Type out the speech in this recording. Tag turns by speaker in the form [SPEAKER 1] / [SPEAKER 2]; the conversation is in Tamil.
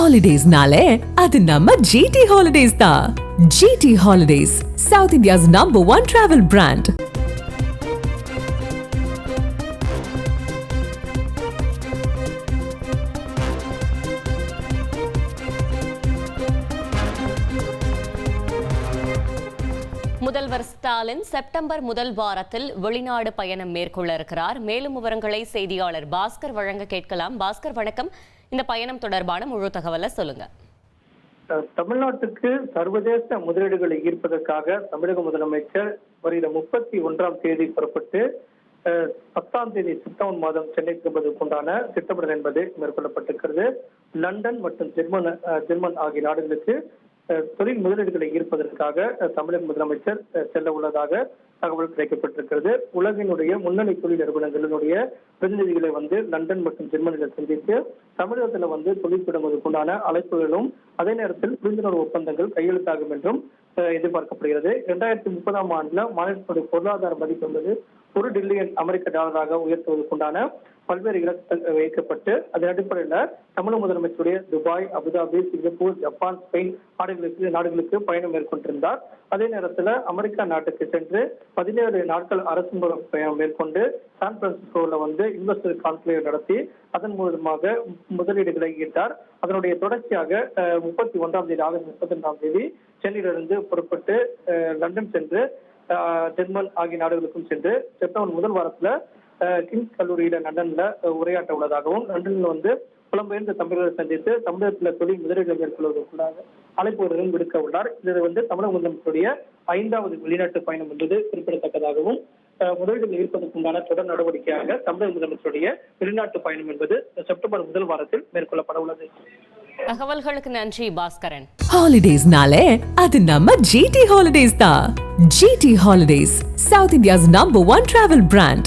[SPEAKER 1] Holidays-nale, அது நம்ம GT Holidays தான். GT Holidays, South India's #1 travel brand.
[SPEAKER 2] முதல்வர் ஸ்டாலின் செப்டம்பர் முதல் வாரத்தில் வெளிநாடு பயணம் மேற்கொள்ள இருக்கிறார். மேலும் விவரங்களை செய்தியாளர் பாஸ்கர் வழங்க கேட்கலாம். பாஸ்கர், வணக்கம். இந்த பயணம் தொடர்பான முழு தகவலை சொல்லுங்க.
[SPEAKER 3] தமிழ்நாட்டுக்கு சர்வதேச முதலீடுகளை ஈர்ப்பதற்காக தமிழக முதலமைச்சர் வருகிற 31ஆம் தேதி புறப்பட்டு 10ஆம் தேதி செப்டம்பர் மாதம் சென்னை திரும்புவதற்குண்டான திட்டமிடல் என்பது மேற்கொள்ளப்பட்டிருக்கிறது. லண்டன் மற்றும் ஜெர்மன் ஆகிய நாடுகளுக்கு தொழில் முதலீடுகளை ஈர்ப்பதற்காக தமிழக முதலமைச்சர் செல்ல உள்ளதாக தகவல் கிடைக்கப்பட்டிருக்கிறது. உலகினுடைய முன்னணி தொழில் நிறுவனங்களினுடைய பிரதிநிதிகளை லண்டன் மற்றும் ஜெர்மனியில் சந்தித்து தமிழகத்தில் தொழில் தொடங்குவதற்குண்டான அழைப்புகளும் அதே நேரத்தில் புரிந்துணர்வு ஒப்பந்தங்கள் கையெழுத்தாகும் என்றும் எதிர்பார்க்கப்படுகிறது. 2030ஆம் ஆண்டுல மாநிலத்தினுடைய பொருளாதார மதிப்பு என்பது $1 டிரில்லியன் அமெரிக்க உயர்த்துவதற்குண்டான பல்வேறு இலக்குகள் வைக்கப்பட்டு அதன் அடிப்படையில் தமிழக முதலமைச்சருடைய Dubai, Abu Dhabi, Singapore, Japan, Spain நாடுகளுக்கு பயணம் மேற்கொண்டிருந்தார். அதே நேரத்தில் அமெரிக்கா நாட்டுக்கு சென்று 17 நாட்கள் அரசு பயணம் மேற்கொண்டு சான் பிரான்சிஸ்கோவில் இன்வெஸ்டர் கான்க்ளேவ் நடத்தி அதன் மூலமாக முதலீடுகளை ஈட்டார். அதனுடைய தொடர்ச்சியாக 31ஆம் தேதி ஆகஸ்ட் 32ஆம் தேதி சென்னையிலிருந்து புறப்பட்டு லண்டன் சென்று ஜெர்மன் ஆகிய நாடுகளுக்கும் சென்று செப்டம்பர் முதல் வாரத்துல கிங்ஸ் கல்லூரியில லண்டன்ல உரையாற்ற உள்ளதாகவும் லண்டன்ல புலம்பெயர்ந்த தமிழர்களை சந்தித்து தமிழகத்துல தொழில் முதலீடுகளை மேற்கொள்வதற்குள்ளாக அழைப்புகளும் விடுக்க உள்ளார். இது தமிழக முதலமைச்சருடைய 5வது வெளிநாட்டு பயணம் என்பது குறிப்பிடத்தக்கதாகவும் முதலீடுகள் ஈர்ப்பதற்குண்டான தொடர் நடவடிக்கையாக தமிழக முதலமைச்சருடைய வெளிநாட்டு பயணம் என்பது செப்டம்பர் முதல் வாரத்தில் மேற்கொள்ளப்பட உள்ளது.
[SPEAKER 2] தகவல்களுக்கு நன்றி பாஸ்கரன்.
[SPEAKER 1] Holidays-nale, அது நம்ம GT Holidays தான். GT Holidays, South India's #1 travel brand.